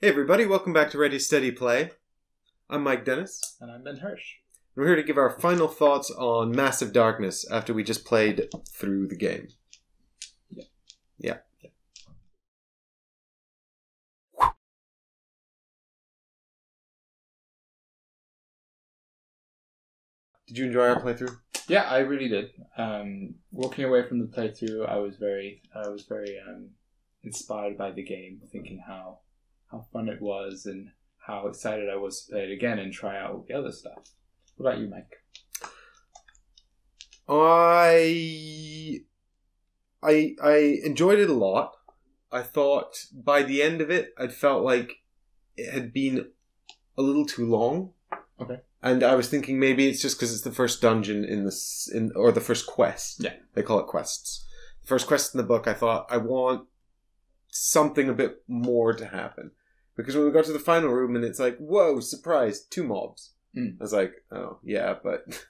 Hey everybody, welcome back to Ready Steady Play. I'm Mike Dennis. And I'm Ben Hirsh. We're here to give our final thoughts on Massive Darkness after we just played through the game. Yeah. Did you enjoy our playthrough? Yeah, I really did. Walking away from the playthrough, I was very inspired by the game, thinking how fun it was and how excited I was to play it again and try out all the other stuff. What about you, Mike? I enjoyed it a lot. I thought by the end of it, I'd felt like it had been a little too long. Okay. And I was thinking maybe it's just because it's the first dungeon or the first quest. Yeah. They call it quests. The first quest in the book, I thought, I want something a bit more to happen. Because when we got to the final room and it's like, whoa, surprise, 2 mobs. I was like, oh, yeah, but...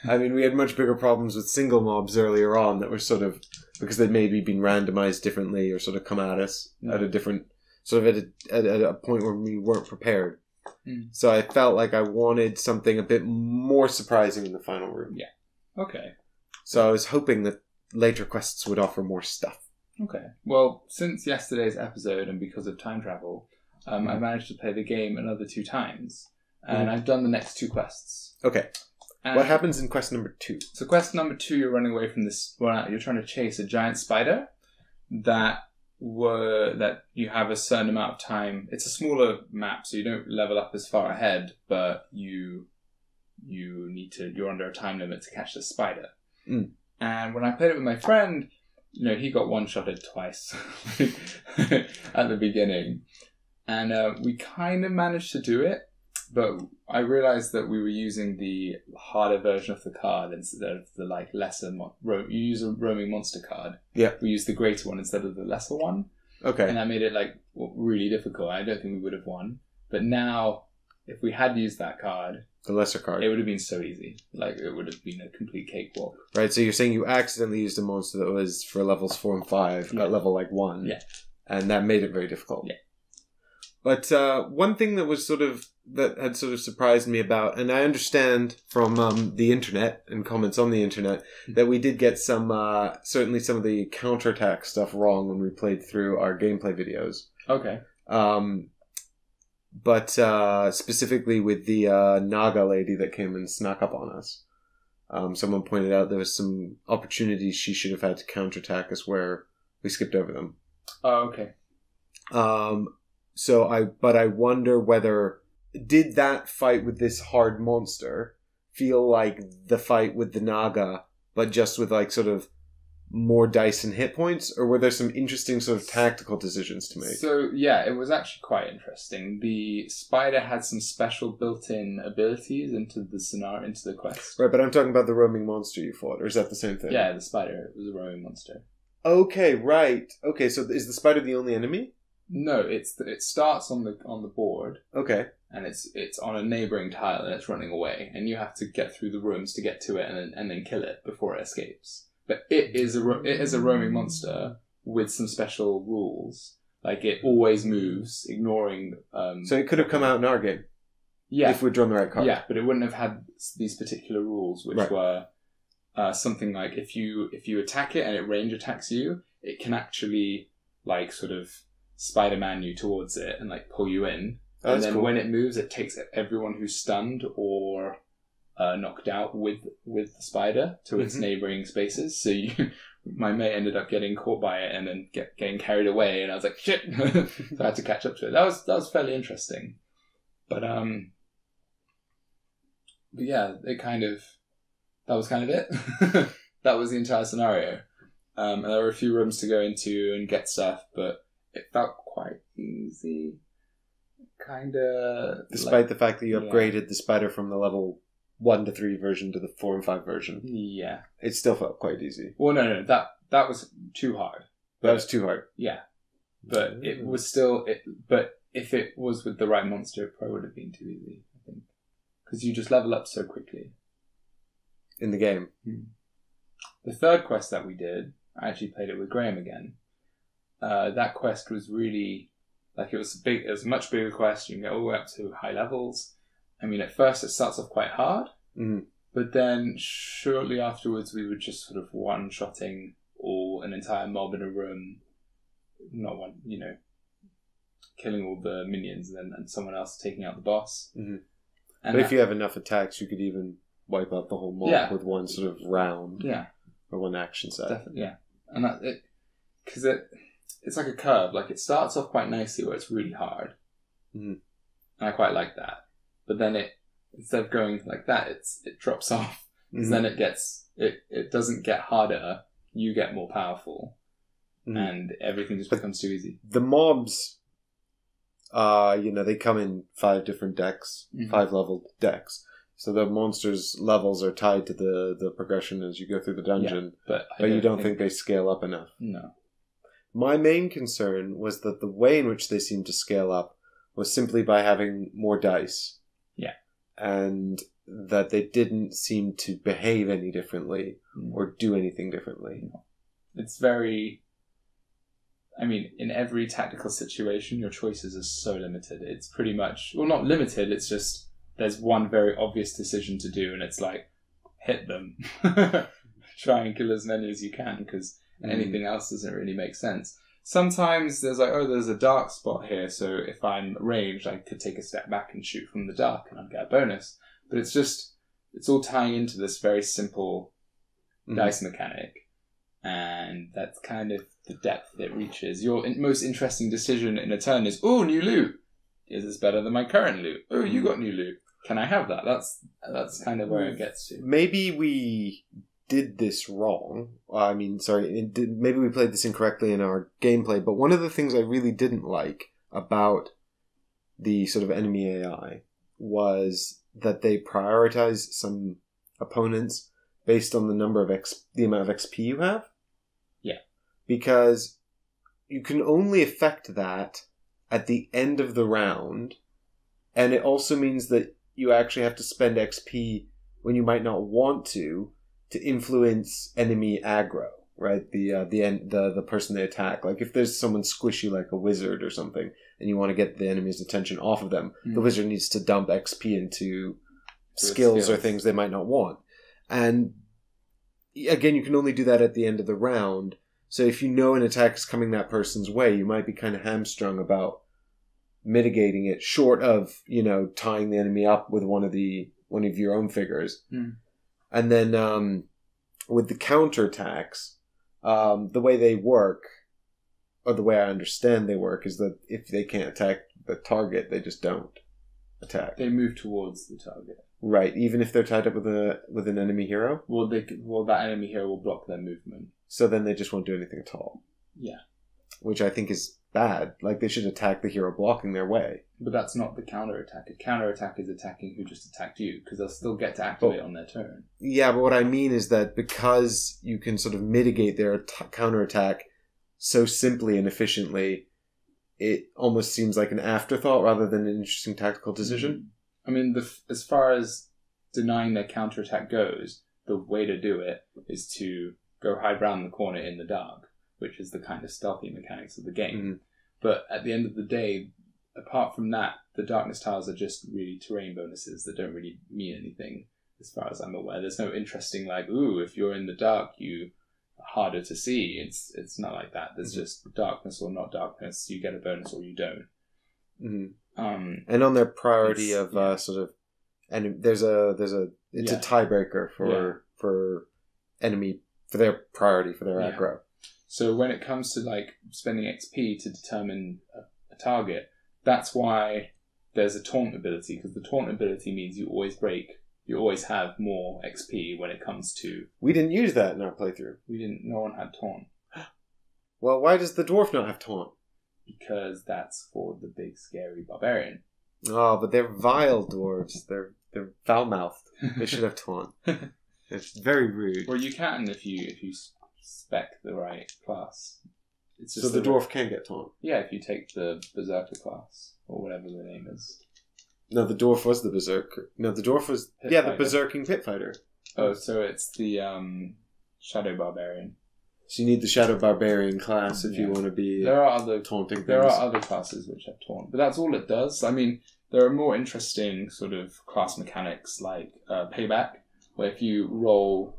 I mean, we had much bigger problems with single mobs earlier on that were sort of... Because they'd maybe been randomized differently or sort of come at us at a different... Sort of at a point where we weren't prepared. So I felt like I wanted something a bit more surprising in the final room. Yeah. Okay. So I was hoping that later quests would offer more stuff. Okay. Well, since yesterday's episode and because of time travel, I managed to play the game another 2 times. And I've done the next 2 quests. Okay. And what happens in quest number 2? So quest number 2, you're running away from this... Well, you're trying to chase a giant spider that you have a certain amount of time. It's a smaller map, so you don't level up as far ahead, but you're under a time limit to catch the spider. And when I played it with my friend, he got one-shotted twice at the beginning. And we kind of managed to do it, but I realized that we were using the harder version of the card instead of the lesser. You use a roaming monster card. Yeah. We used the greater one instead of the lesser one. Okay. And that made it really difficult. I don't think we would have won. But now, if we had used that card, the lesser card, it would have been so easy. It would have been a complete cakewalk. Right. So you're saying you accidentally used a monster that was for levels 4 and 5 at level 1. Yeah. And that made it very difficult. Yeah. But one thing that had surprised me about, and I understand from the internet and comments on the internet, that we did get certainly some of the counterattack stuff wrong when we played through our gameplay videos. Okay. But specifically with the Naga lady that came and snuck up on us. Someone pointed out there was some opportunities she should have had to counterattack us where we skipped over them. Oh, okay. But I wonder whether, did that fight with this hard monster feel like the fight with the Naga, but just with sort of more dice and hit points, or were there some interesting sort of tactical decisions to make? So yeah, it was actually quite interesting. The spider had some special built-in abilities into the scenario, into the quest. Right, but I'm talking about the roaming monster you fought, or is that the same thing? Yeah, the spider was a roaming monster. Okay, right. Okay, so is the spider the only enemy? No, it starts on the board. Okay. And it's on a neighbouring tile and it's running away, and you have to get through the rooms to get to it and then kill it before it escapes. But it is a roaming monster with some special rules. It always moves, ignoring. So it could have come out in our game. Yeah. If we'd drawn the right card. Yeah, but it wouldn't have had these particular rules, which were something like if you attack it and it range attacks you, it can actually sort of Spider-Man you towards it and pull you in. Oh, and then cool. when it moves, it takes everyone who's stunned or knocked out with the spider to its neighbouring spaces. So my mate ended up getting caught by it and then getting carried away, and I was like, shit! So I had to catch up to it. That was fairly interesting. But yeah, that was kind of it. That was the entire scenario. And there were a few rooms to go into and get stuff, but it felt quite easy. Despite the fact that you upgraded the spider from the level 1 to 3 version to the 4 and 5 version. Yeah. It still felt quite easy. Well, no, that was too hard. That was too hard. Yeah. But it was still... But if it was with the right monster, it probably would have been too easy, I think. Because you just level up so quickly. In the game. The third quest that we did, I actually played it with Graham again. That quest was really... Like, it was a much bigger quest. You can get all the way up to high levels. I mean, at first it starts off quite hard, but then shortly afterwards we were just sort of one-shotting an entire mob in a room. Not one, killing all the minions and someone else taking out the boss. But if you have enough attacks, you could even wipe out the whole mob with one sort of round. Yeah. Or one action set. Definitely, yeah. And because it's like a curve. Like, it starts off quite nicely where it's really hard. And I quite like that. But then instead of going like that, it drops off. Because then it doesn't get harder. You get more powerful. And everything just becomes too easy. The mobs, they come in 5 different decks, 5 leveled decks. So the monsters' levels are tied to the progression as you go through the dungeon. Yeah, but you don't think they scale up enough. No. My main concern was that the way in which they seemed to scale up was simply by having more dice. Yeah. And that they didn't seem to behave any differently or do anything differently. No. It's very... I mean, in every tactical situation, your choices are so limited. It's pretty much... Well, not limited, it's just... There's one very obvious decision to do, and it's like, hit them. Try and kill as many as you can, because anything else doesn't really make sense. Sometimes there's like, there's a dark spot here, so if I'm ranged, I could take a step back and shoot from the dark, and I'd get a bonus. But it's all tying into this very simple dice mechanic, and that's kind of the depth it reaches. Your most interesting decision in a turn is, new loot! Is this better than my current loot? Oh, you got new loot. Can I have that? That's kind of where it gets to. Maybe we did this wrong. Maybe we played this incorrectly in our gameplay, but one of the things I really didn't like about the sort of enemy AI was that they prioritize some opponents based on the number of the amount of XP you have. Yeah. Because you can only affect that at the end of the round, and it also means that you actually have to spend XP when you might not want to influence enemy aggro, right? The person they attack. Like, if there's someone squishy like a wizard or something, and you want to get the enemy's attention off of them, the wizard needs to dump XP into skills or things they might not want. And again, you can only do that at the end of the round. So if you know an attack is coming that person's way, you might be kind of hamstrung about mitigating it, short of, tying the enemy up with one of your own figures. And then with the counterattacks, the way they work, or the way I understand they work, is that if they can't attack the target, they just don't attack. They move towards the target. Right, even if they're tied up with an enemy hero? Well, that enemy hero will block their movement. So then they just won't do anything at all. Yeah. Which I think is bad. Like, they should attack the hero blocking their way. But that's not the counterattack. A counterattack is attacking who just attacked you, because they'll still get to activate on their turn. Yeah, but what I mean is that because you can sort of mitigate their counterattack so simply and efficiently, it almost seems like an afterthought rather than an interesting tactical decision. I mean, as far as denying their counterattack goes, the way to do it is to go hide round the corner in the dark, which is the kind of stealthy mechanics of the game. But at the end of the day, apart from that, the darkness tiles are just really terrain bonuses that don't really mean anything, as far as I'm aware. There's no interesting, like, if you're in the dark, you are harder to see. It's not like that. There's just darkness or not darkness. You get a bonus or you don't. And on their priority of sort of, and it's a tiebreaker for enemy, for their priority, for their aggro. So when it comes to like spending XP to determine a target, that's why there's a taunt ability, because the taunt ability means you always have more XP when it comes to... We didn't use that in our playthrough. No one had taunt. Well, why does the dwarf not have taunt? Because that's for the big scary barbarian. Oh, but they're vile dwarves. They're foul-mouthed. They should have taunt. It's very rude. Well, you can if you spec the right class. It's just so the dwarf can get taunt? Yeah, if you take the berserker class, or whatever the name is. No, the dwarf was the berserker. No, the dwarf was... the berserking pit fighter. Oh, so it's the shadow barbarian. So you need the Shadow Barbarian class if you want to be taunting things. There are other classes which have taunt, but that's all it does. I mean, there are more interesting sort of class mechanics like payback, where if you roll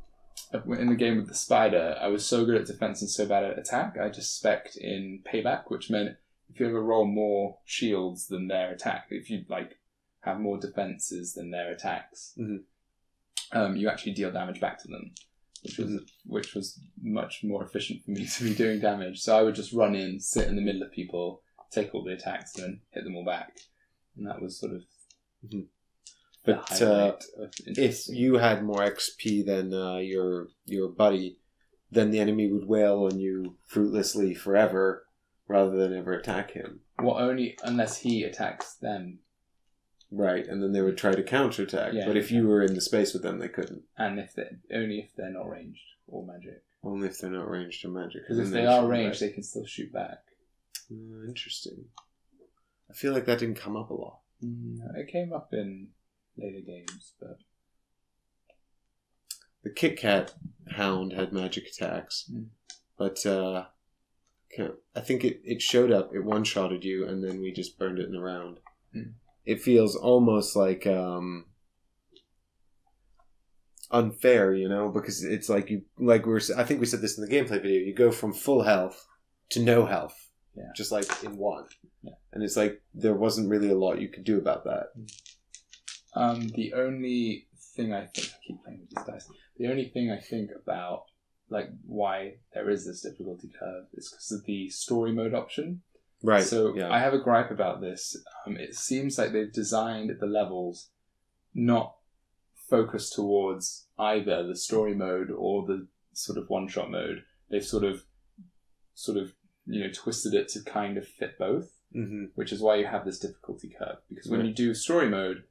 in the game with the spider, I was so good at defense and so bad at attack, I just spec'd in payback, which meant if you ever roll more shields than their attack, if you like have more defenses than their attacks, you actually deal damage back to them. Which was much more efficient for me to be doing damage. So I would just run in, sit in the middle of people, take all the attacks, and then hit them all back. And that was sort of. But if you had more XP than your buddy, then the enemy would wail on you fruitlessly forever, rather than ever attack him. Well, only unless he attacks them. Right, and then they would try to counterattack. Yeah, but if you were in the space with them, they couldn't. And only if they're not ranged or magic. Only if they're not ranged or magic. Because if they are ranged, they can still shoot back. Interesting. I feel like that didn't come up a lot. It came up in later games, but... The Kit Kat Hound had magic attacks. But I think it showed up, it one-shotted you, and then we just burned it in a round. It feels almost like unfair, because it's like I think we said this in the gameplay video. You go from full health to no health, just like in one, and it's like there wasn't really a lot you could do about that. The only thing I keep playing with these dice. The only thing I think about like why there is this difficulty curve is because of the story mode option. Right. So I have a gripe about this. It seems like they've designed the levels not focused towards either the story mode or the sort of one-shot mode. They've sort of twisted it to kind of fit both, which is why you have this difficulty curve. Because when you do story mode,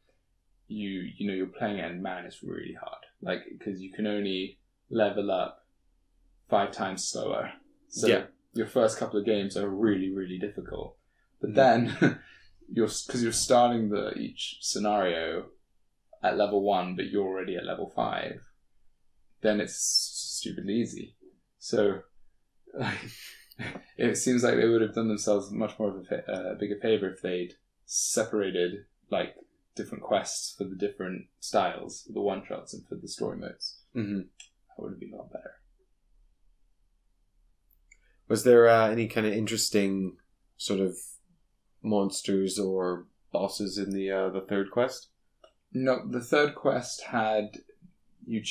you're playing it and man, it's really hard. Like because you can only level up 5 times slower. So your first couple of games are really, really difficult. But then, because you're starting each scenario at level 1, but you're already at level 5, then it's stupidly easy. So, it seems like they would have done themselves much more of a bigger favour if they'd separated, like, different quests for the different styles, for the one-shots and for the story modes. That would have been a lot better. Was there any kind of interesting sort of monsters or bosses in the third quest? No, the third quest had you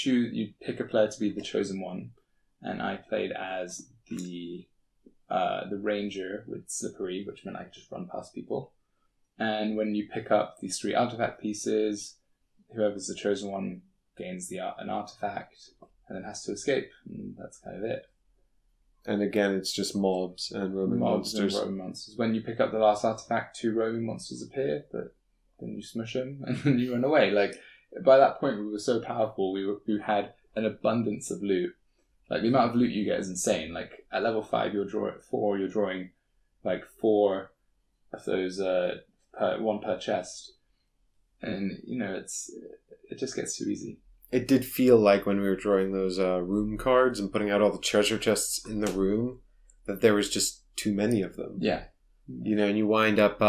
pick a player to be the chosen one, and I played as the ranger with slippery, which meant I could just run past people. And when you pick up these 3 artifact pieces, whoever's the chosen one gains an artifact and then has to escape, and that's kind of it. And again, it's just mobs and roaming monsters. When you pick up the last artifact, 2 roaming monsters appear, but then you smush them and then you run away. Like by that point, we were so powerful. We had an abundance of loot. Like the amount of loot you get is insane. Like at level 5, you're drawing like 4 of those, 1 per chest, and it just gets too easy. It did feel like when we were drawing those room cards and putting out all the treasure chests in the room, that there was just too many of them. Yeah. And you wind up,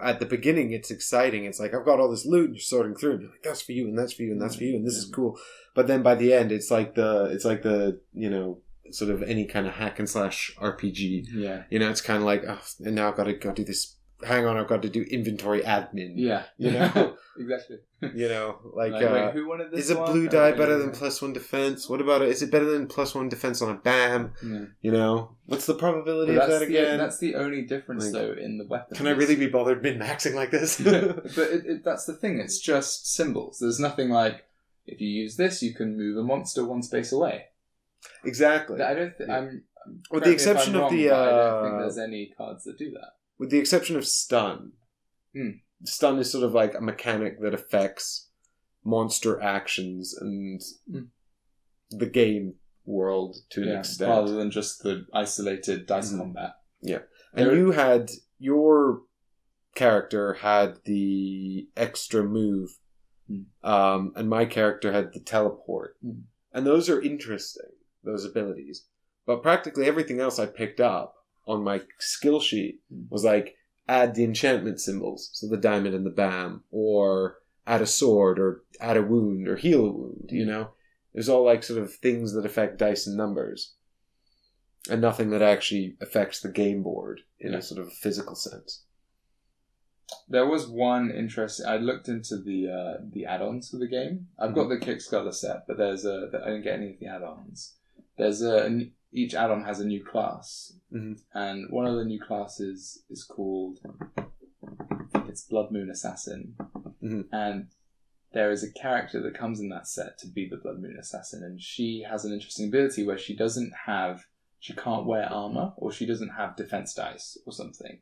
at the beginning, it's exciting. It's like, I've got all this loot, and you're sorting through, and you're like, that's for you, and that's for you, and that's for you, and this is cool. But then by the end, it's like the sort of any kind of hack and slash RPG. Yeah. It's kind of like, oh, and now I've got to go do this. Hang on, I've got to do inventory admin. Yeah. Exactly. Wait, who wanted this? Is a blue die better than +1 defense? What about it? Is it better than +1 defense on a BAM? Yeah. What's the probability of that again? That's the only difference, though, in the weapons. Can I really be bothered min-maxing like this? But that's the thing. It's just symbols. There's nothing like, if you use this, you can move a monster 1 space away. Exactly. I don't think... With the exception of the... I don't think there's any cards that do that. With the exception of stun. Stun is sort of like a mechanic that affects monster actions and the game world to an extent. Rather than just the isolated dice combat. Yeah. And your character had the extra move, and my character had the teleport. And those are interesting, those abilities. But practically everything else I picked up on my skill sheet was like, add the enchantment symbols, so the diamond and the bam, or add a sword, or add a wound, or heal a wound, you know? It was all like sort of things that affect dice and numbers. And nothing that actually affects the game board in a sort of physical sense. There was one interesting... I looked into the add-ons for the game. I've got the Kickstarter set, but I didn't get any of the add-ons. Each add-on has a new class. Mm-hmm. And one of the new classes is called... I think it's Blood Moon Assassin. Mm-hmm. And there is a character that comes in that set to be the Blood Moon Assassin. And she has an interesting ability where she can't wear armor, or she doesn't have defense dice or something.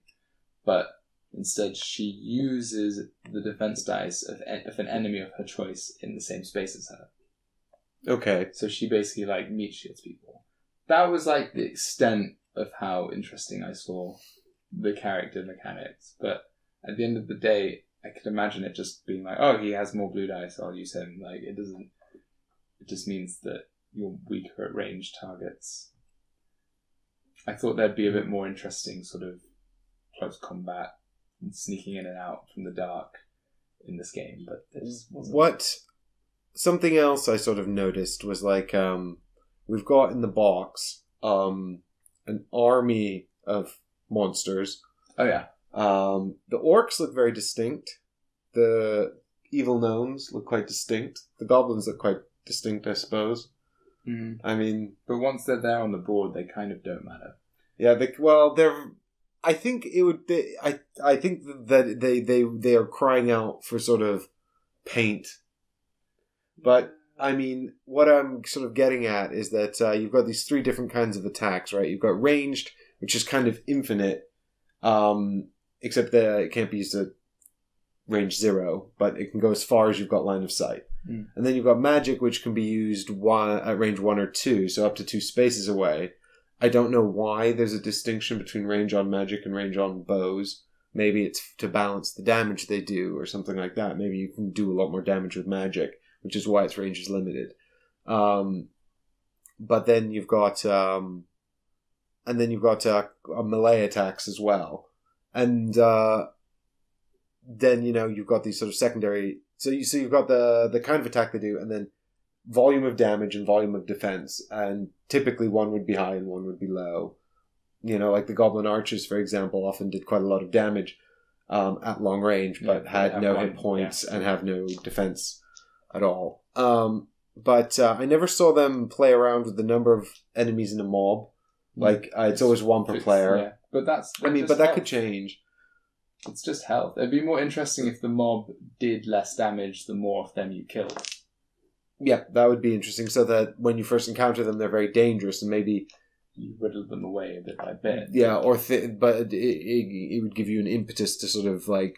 But instead she uses the defense dice of an enemy of her choice in the same space as her. Okay. So she basically like meat shields people. That was like the extent of how interesting I saw the character mechanics. But at the end of the day, I could imagine it just being like, oh, he has more blue dice, I'll use him. Like, it just means that you're weaker at ranged targets. I thought there'd be a bit more interesting sort of close combat and sneaking in and out from the dark in this game, but there just wasn't. Something else I sort of noticed was like, we've got in the box an army of monsters. Oh yeah. The orcs look very distinct. The evil gnomes look quite distinct. The goblins look quite distinct, I suppose. Mm. I mean, but once they're there on the board, they kind of don't matter. Yeah, they're. I think it would. I think that they are crying out for sort of paint. But I mean, what I'm sort of getting at is that you've got these three different kinds of attacks, right? You've got ranged, which is kind of infinite, except that it can't be used at range 0, but it can go as far as you've got line of sight. Mm. And then you've got magic, which can be used at range 1 or 2, so up to 2 spaces away. I don't know why there's a distinction between range on magic and range on bows. Maybe it's to balance the damage they do or something like that. Maybe you can do a lot more damage with magic, which is why its range is limited. But then you've got melee attacks as well. And then, you've got these sort of secondary... So you've got the kind of attack they do, and then volume of damage and volume of defense, and typically one would be high and one would be low. Like the Goblin Archers, for example, often did quite a lot of damage at long range, but had no hit points and have no defense at all. But I never saw them play around with the number of enemies in a mob. Like, it's always one per player. Yeah. But that could change. It's just health. It'd be more interesting if the mob did less damage the more of them you killed. Yeah, that would be interesting, so that when you first encounter them, they're very dangerous, and maybe you whittle them away a bit by bit. Yeah, but it would give you an impetus to sort of like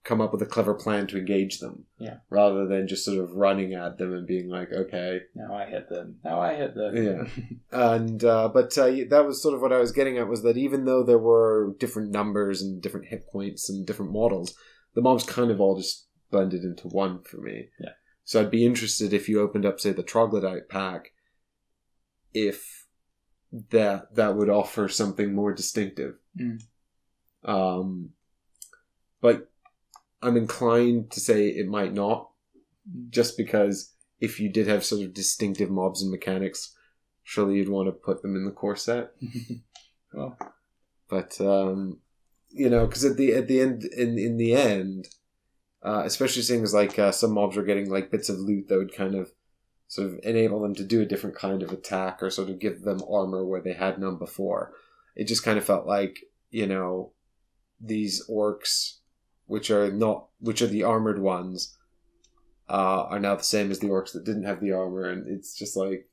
come up with a clever plan to engage them. Yeah. Rather than just sort of running at them and being like, okay, now I hit them. Yeah. And but that was sort of what I was getting at, was that even though there were different numbers and different hit points and different models, the mobs kind of all just blended into one for me. Yeah. So I'd be interested if you opened up, say, the Troglodyte pack, if that would offer something more distinctive. Mm. But I'm inclined to say it might not, just because if you did have sort of distinctive mobs and mechanics, surely you'd want to put them in the core set. Well, but because at the end, in the end. Especially seeing as like some mobs were getting like bits of loot that would kind of sort of enable them to do a different kind of attack or sort of give them armor where they had none before. It just kind of felt like, these orcs, which are the armored ones, are now the same as the orcs that didn't have the armor, and it's just like,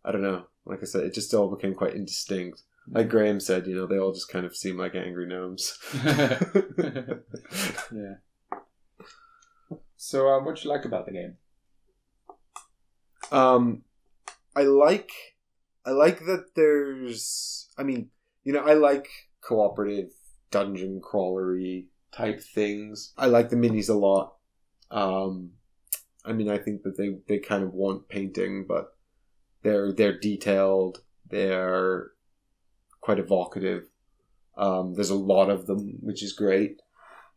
I don't know. Like I said, it just all became quite indistinct. Like Graham said, they all just kind of seem like angry gnomes. Yeah. So, what do you like about the game? I like that there's... I like cooperative dungeon crawlery type things. I like the minis a lot. I think that they kind of want painting, but They're detailed. They're quite evocative. There's a lot of them, which is great.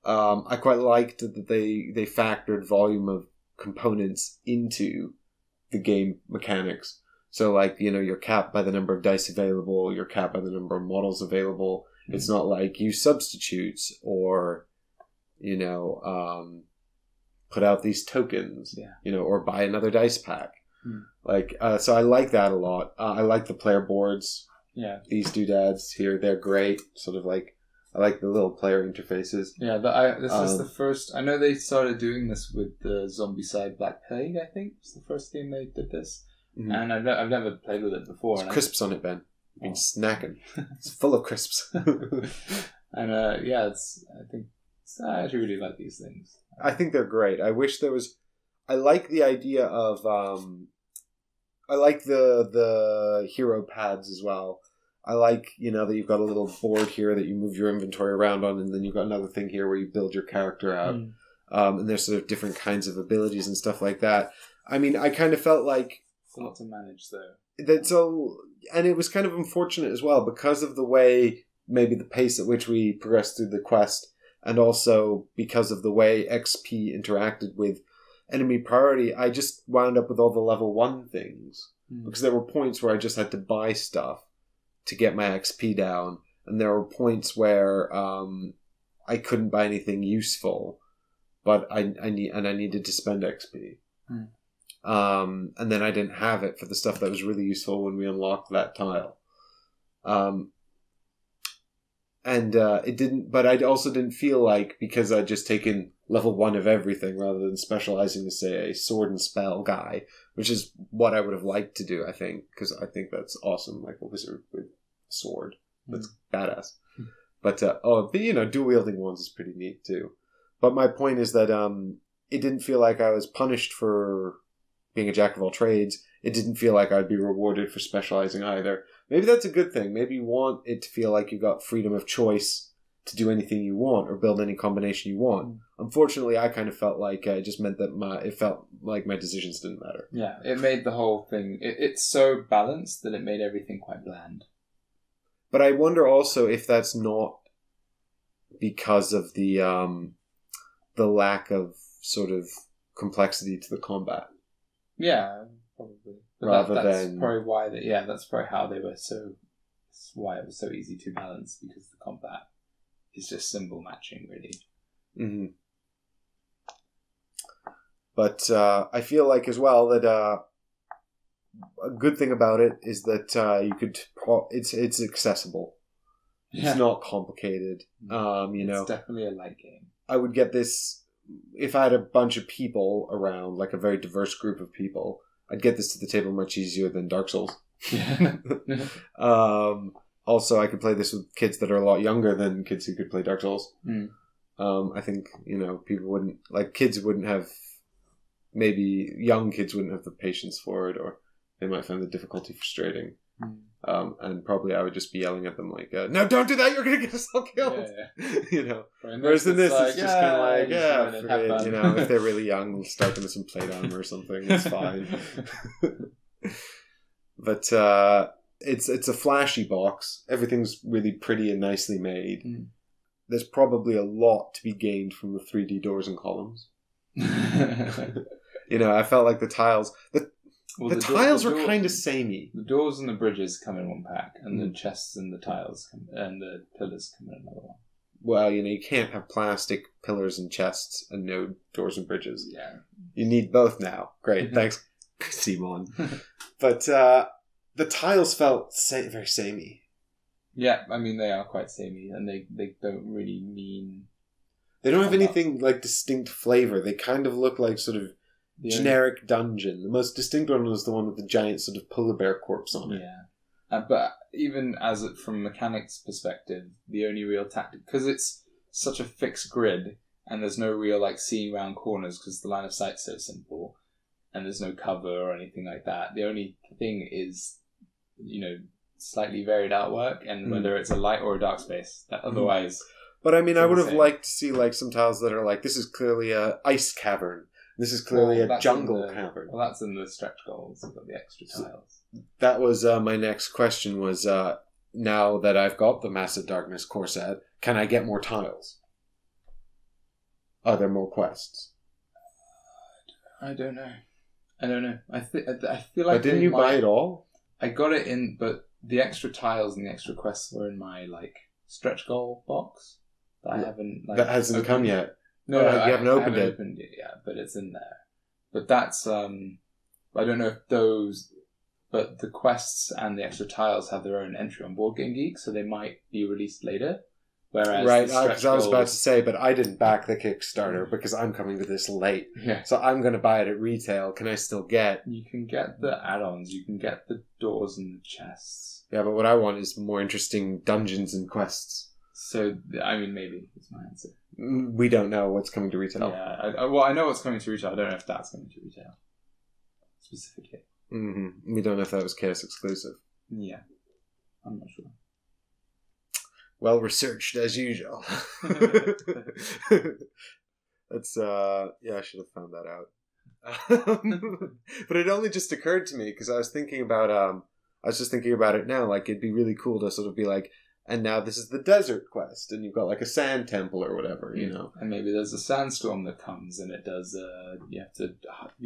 I quite liked that they factored volume of components into the game mechanics. So, like, you know, you're capped by the number of dice available, you're capped by the number of models available. Mm-hmm. It's not like use substitutes or, you know, put out these tokens, you know, or buy another dice pack. Mm. Like, so I like that a lot. I like the player boards. Yeah. These doodads here, they're great. Sort of like, I like the little player interfaces. Yeah, this is the first... I know they started doing this with the Zombicide Black Plague, I think. It's the first game they did this. Mm-hmm. And I've never played with it before. There's crisps on it, Ben. You've been snacking. It's full of crisps. And I actually really like these things. I think they're great. I wish there was... I like the idea of... I like the hero pads as well. I like, you know, that you've got a little board here that you move your inventory around on, and then you've got another thing here where you build your character out. And there's sort of different kinds of abilities and stuff like that. I mean, I kind of felt like... It's a lot to manage, though. And it was kind of unfortunate as well, because of the way, maybe the pace at which we progressed through the quest, and also because of the way XP interacted with enemy priority, I just wound up with all the level 1 things. Because there were points where I just had to buy stuff to get my XP down, and there were points where I couldn't buy anything useful, but I needed to spend XP. And then I didn't have it for the stuff that was really useful when we unlocked that tile. It didn't, but I also didn't feel like, because I'd just taken level 1 of everything rather than specializing as, say, a sword and spell guy, which is what I would have liked to do, I think, because I think that's awesome, like a wizard with a sword. That's badass. But you know, dual wielding ones is pretty neat too. But my point is that it didn't feel like I was punished for being a jack of all trades. It didn't feel like I'd be rewarded for specializing either. Maybe that's a good thing. Maybe you want it to feel like you got freedom of choice to do anything you want or build any combination you want. Unfortunately, I kind of felt like it just meant that it felt like my decisions didn't matter. Yeah, it made the whole thing... It's so balanced that it made everything quite bland. But I wonder also if that's not because of the lack of sort of complexity to the combat. Yeah, probably. But that's probably why... that's probably how they were so... why it was so easy to balance, because the combat is just symbol matching, really. Mm-hmm. But I feel like as well that a good thing about it is that you could... it's accessible. Yeah. It's not complicated. You know, it's definitely a light game. I would get this... If I had a bunch of people around, like a very diverse group of people, I'd get this to the table much easier than Dark Souls. Yeah. Also, I could play this with kids that are a lot younger than kids who could play Dark Souls. I think, you know, people wouldn't... Like, kids wouldn't have... Maybe young kids wouldn't have the patience for it, or they might find the difficulty frustrating. And probably I would just be yelling at them like, no, don't do that, you're going to get us all killed. Yeah. You know. Whereas in this, it's just kind of like, forget, you know, if they're really young, we'll start them with some plate armor or something. It's fine. But it's a flashy box. Everything's really pretty and nicely made. There's probably a lot to be gained from the 3D doors and columns. You know, I felt like the tiles... The tiles were kind of samey. The doors and the bridges come in one pack, and the chests and the tiles and the pillars come in another one. Well, you know, you can't have plastic pillars and chests and no doors and bridges. Yeah. You need both now. Great, thanks, Simon. But the tiles felt very samey. Yeah, I mean, they are quite samey, and they don't really mean... They don't have anything like distinct flavor. They kind of look like sort of generic dungeon. The most distinct one was the one with the giant sort of polar bear corpse on it. Yeah. But even from a mechanics perspective, the only real tactic... Because it's such a fixed grid, and there's no real like seeing around corners because the line of sight's so simple, and there's no cover or anything like that. The only thing is, you know, slightly varied artwork, and whether it's a light or a dark space. Otherwise... But I mean, I would have liked to see like some tiles that are like, this is clearly a ice cavern. This is clearly a jungle cavern. Well, that's in the stretch goals. We've got the extra tiles. that was my next question was, now that I've got the Massive Darkness core set, can I get more tiles? Are there more quests? I don't know. I feel like. But didn't you buy it all? I got it in, but the extra tiles and the extra quests were in my stretch goal box that I haven't. That hasn't come yet. No, you haven't opened it. Opened it yet, but it's in there. But that's I don't know if those. But the quests and the extra tiles have their own entry on Board Game Geek, so they might be released later. Whereas right, because I was about to say, but I didn't back the Kickstarter because I'm coming to this late. Yeah. So I'm going to buy it at retail. Can I still get... You can get the add-ons. You can get the doors and the chests. Yeah, but what I want is more interesting dungeons and quests. So, I mean, maybe is my answer. We don't know what's coming to retail. Yeah, I know what's coming to retail. I don't know if that's coming to retail. Specifically. Mm-hmm. We don't know if that was Chaos exclusive. Yeah. I'm not sure. Well researched as usual. That's yeah, I should have found that out. But it only just occurred to me because I was thinking about I was just thinking about it now. Like it'd be really cool to sort of be like, and now this is the desert quest, and you've got like a sand temple or whatever, you know. And maybe there's a sandstorm that comes, and it does. You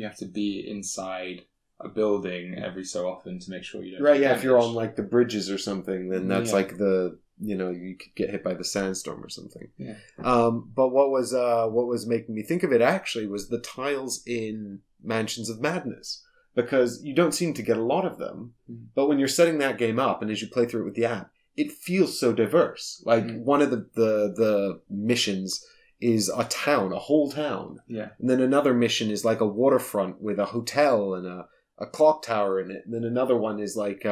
have to be inside a building every so often to make sure you don't. Right. Yeah. If you're on like the bridges or something, then that's like the. You know, you could get hit by the sandstorm or something. Yeah. But what was making me think of it actually was the tiles in Mansions of Madness, because you don't seem to get a lot of them. But when you're setting that game up and as you play through it with the app, it feels so diverse. Like one of the missions is a town, a whole town. Yeah. And then another mission is like a waterfront with a hotel and a clock tower in it. And then another one is like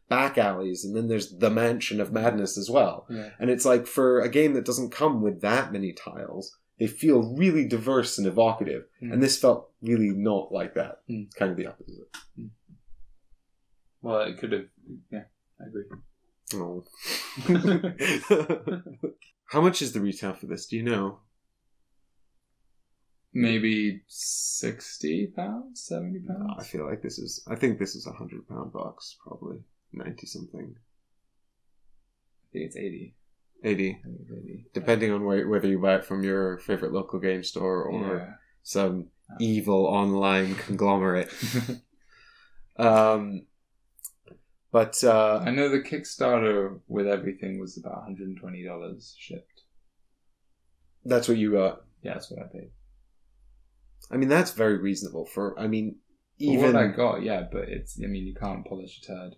back alleys, and then there's the Mansion of Madness as well. Yeah. And it's like for a game that doesn't come with that many tiles, they feel really diverse and evocative. And this felt really not like that. Kind of the opposite. Well, it could have. Yeah, I agree. Oh. How much is the retail for this? Do you know? Maybe £60, £70. No, I feel like this is. I think this is £100 box, probably 90 something. I think it's 80. 80. Depending on whether you buy it from your favorite local game store or some evil online conglomerate. But I know the Kickstarter with everything was about $120 shipped. That's what you got. Yeah, that's what I paid. I mean, that's very reasonable for. I mean, even for what I got, yeah, but it's. I mean, you can't polish a turd.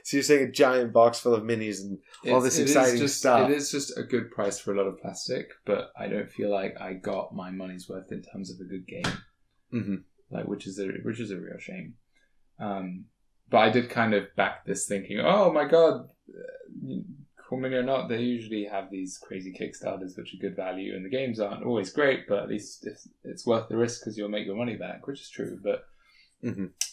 So you're saying a giant box full of minis and all this exciting stuff. It is just a good price for a lot of plastic, but I don't feel like I got my money's worth in terms of a good game. Like, which is a real shame. But I did kind of back this thinking, oh my god, Cool Mini or not, they usually have these crazy Kickstarters which are good value, and the games aren't always great, but at least it's worth the risk because you'll make your money back, which is true. But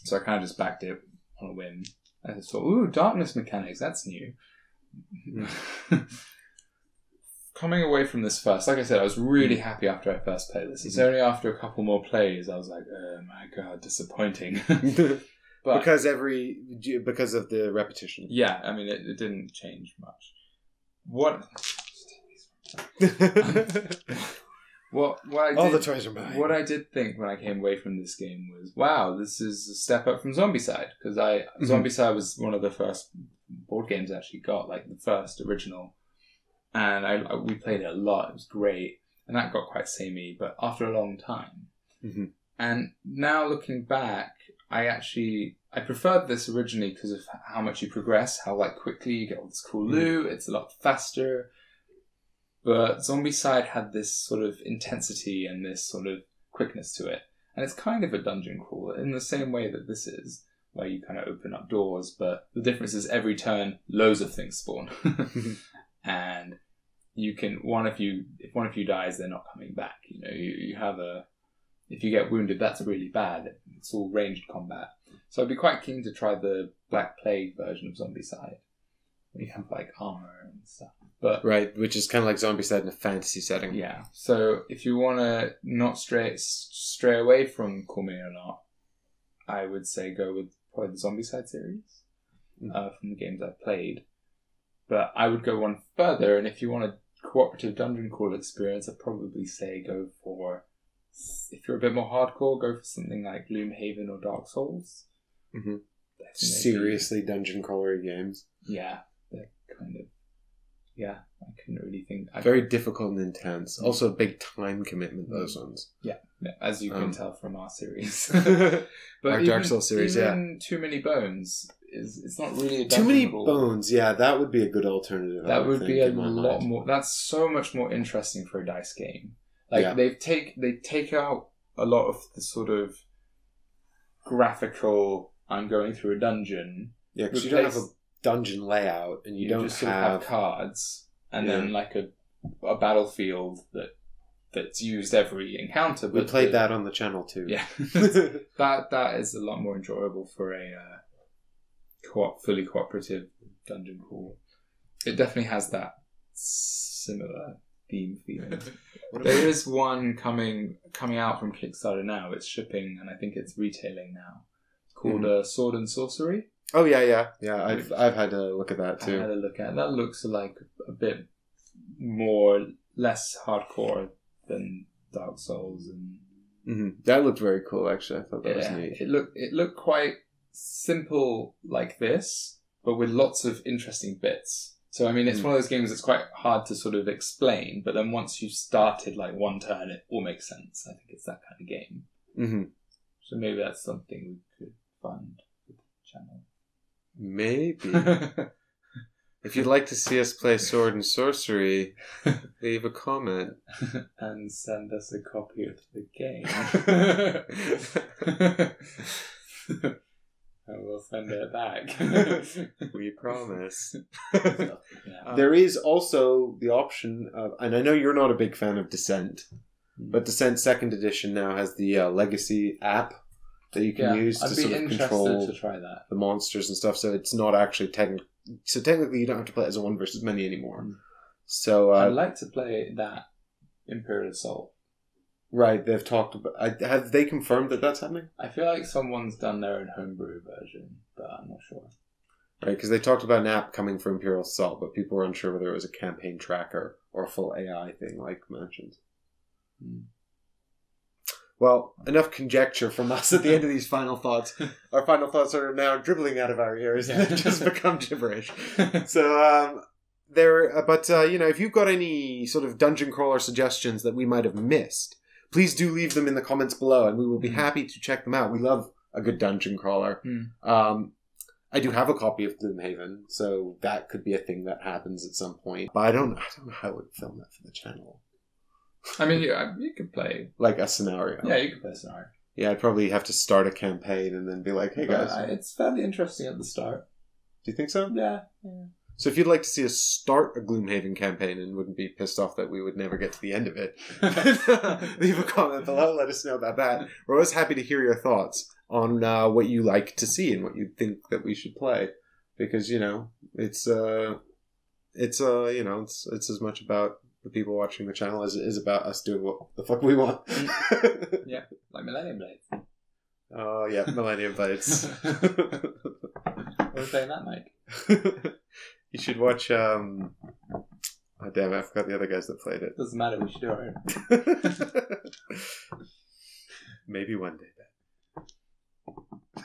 so I kind of just backed it on a whim. I just thought, ooh, darkness mechanics, that's new. Coming away from this first, like I said, I was really happy after I first played this. It's only after a couple more plays I was like, oh my god, disappointing. But, because of the repetition. Yeah, I mean, it didn't change much. What all the toys are mine. What I did think when I came away from this game was, wow, this is a step up from Zombicide, because Zombicide was one of the first board games I actually got, like the first original, and we played it a lot. It was great, and that got quite samey, but after a long time. And now looking back, I preferred this originally because of how much you progress, how like quickly you get all this cool loot. It's a lot faster. But Zombicide had this sort of intensity and this sort of quickness to it. And it's kind of a dungeon crawler in the same way that this is, where you kind of open up doors, but the difference is every turn, loads of things spawn. And you can, if one of you dies, they're not coming back. You know, you have if you get wounded, that's really bad. It's all ranged combat. So I'd be quite keen to try the Black Plague version of Zombicide. Where you have like armor and stuff. But right, which is kind of like Zombicide in a fantasy setting. Yeah. So if you want to not stray away from Cool Mini or Not, I would say go with probably the Zombicide series from the games I've played. But I would go one further, and if you want a cooperative dungeon crawl experience, I'd probably say go for, if you're a bit more hardcore, go for something like Gloomhaven or Dark Souls. Mm-hmm. Seriously dungeon crawler games. Yeah, they're kind of... Yeah, I couldn't really think... Very difficult and intense. Also a big time commitment, those ones. Yeah, as you can tell from our series. But our Dark Souls series, even Too Many Bones, it's not really a Too Many Bones, yeah, that would be a good alternative. That would be a lot more... That's so much more interesting for a dice game. Like, they take out a lot of the sort of graphical, I'm going through a dungeon. Yeah, because you don't have a dungeon layout, and you don't just sort of have cards, and then like a battlefield that's used every encounter. We played that on the channel too. Yeah, that is a lot more enjoyable for a fully cooperative dungeon crawl. It definitely has that similar theme feeling. There is one coming out from Kickstarter now. It's shipping, and I think it's retailing now. It's called Sword and Sorcery. Oh yeah. I've had a look at that too. I had a look at it. That looks like a bit less hardcore than Dark Souls, and that looked very cool. Actually, I thought that was neat. It looked quite simple like this, but with lots of interesting bits. So I mean, it's one of those games that's quite hard to sort of explain, but then once you've started like one turn, it all makes sense. I think it's that kind of game. Mm-hmm. So maybe that's something we could fund with the channel. Maybe. If you'd like to see us play Sword and Sorcery, leave a comment. And send us a copy of the game. And we'll send it back. We promise. Yeah. There is also the option of, and I know you're not a big fan of Descent, but Descent 2nd Edition now has the Legacy app that you can use to sort of control to try that. The monsters and stuff, so it's not actually technically you don't have to play it as a 1 versus many anymore. So I'd like to play that Imperial Assault. Right, they've talked about... have they confirmed that that's happening? I feel like someone's done their own homebrew version, but I'm not sure. Right, because they talked about an app coming for Imperial Assault, but people were unsure whether it was a campaign tracker or a full AI thing, like mentioned. Well, enough conjecture from us at the end of these final thoughts. Our final thoughts are now dribbling out of our ears and they've just become gibberish. So, if you've got any sort of dungeon crawler suggestions that we might have missed, please do leave them in the comments below and we will be happy to check them out. We love a good dungeon crawler. I do have a copy of Gloomhaven, so that could be a thing that happens at some point. But I don't know how I would film that for the channel. I mean, you could play... like a scenario. Yeah, you could play a scenario. Yeah, I'd probably have to start a campaign and then be like, hey guys. It's fairly interesting at the start. Do you think so? Yeah. So if you'd like to see us start a Gloomhaven campaign and wouldn't be pissed off that we would never get to the end of it, leave a comment below, let us know about that. We're always happy to hear your thoughts on what you like to see and what you think that we should play. Because, it's as much about the people watching the channel as it is about us doing what the fuck we want. Yeah, like Millennium Blades. Oh, yeah, Millennium Blades. We're playing that, Mike. You should watch, oh damn it, I forgot the other guys that played it. Doesn't matter, we should do our own. Maybe one day,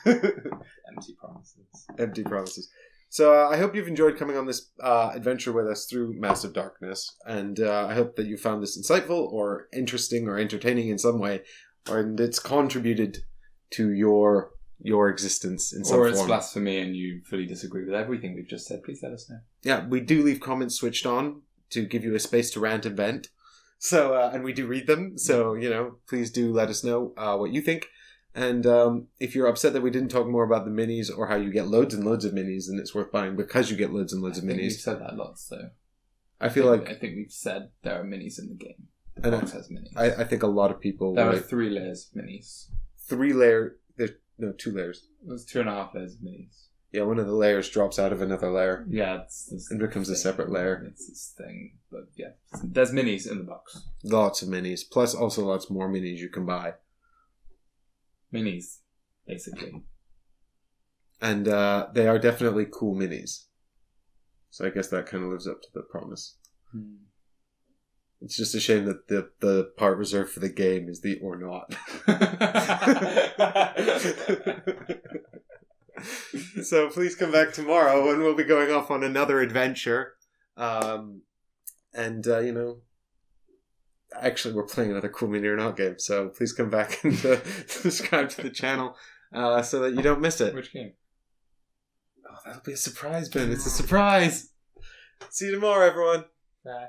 Ben. Empty promises. Empty promises. So I hope you've enjoyed coming on this adventure with us through Massive Darkness, and I hope that you found this insightful or interesting or entertaining in some way, and it's contributed to your existence in some form. Or it's blasphemy and you fully disagree with everything we've just said, please let us know. Yeah, we do leave comments switched on to give you a space to rant and vent. So, and we do read them, so, please do let us know what you think. And if you're upset that we didn't talk more about the minis or how you get loads and loads of minis, then it's worth buying because you get loads and loads of minis. We've said that lots, though. I think we've said there are minis in the game. The box has minis. I think a lot of people... There are 3 layers of minis. 3 layers... No, 2 layers. There's 2.5 layers of minis. Yeah, one of the layers drops out of another layer. Yeah, and becomes a separate layer. It's this thing, but yeah, there's minis in the box. Lots of minis, plus also lots more minis you can buy. Minis, basically. And they are definitely cool minis. So I guess that kind of lives up to the promise. It's just a shame that the part reserved for the game is the or not. So please come back tomorrow when we'll be going off on another adventure. Actually we're playing another cool mini or not game, so please come back and subscribe to the channel so that you don't miss it. Which game? Oh, that'll be a surprise, Ben. It's a surprise. See you tomorrow, everyone. Bye.